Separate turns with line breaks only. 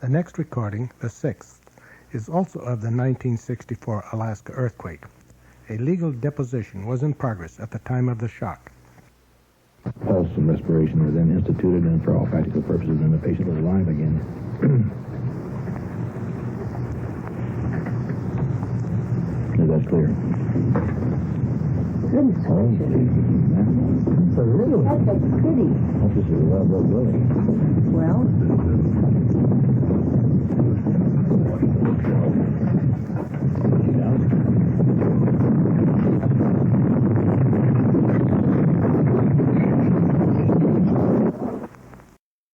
The next recording, the sixth, is also of the 1964 Alaska earthquake. A legal deposition was in progress at the time of the shock.
Pulse and respiration were then instituted, and for all practical purposes, then the patient was alive again. Is that clear?
Good surgery.
That's a little.
That's a pity.
That's just a well-built building.
Well,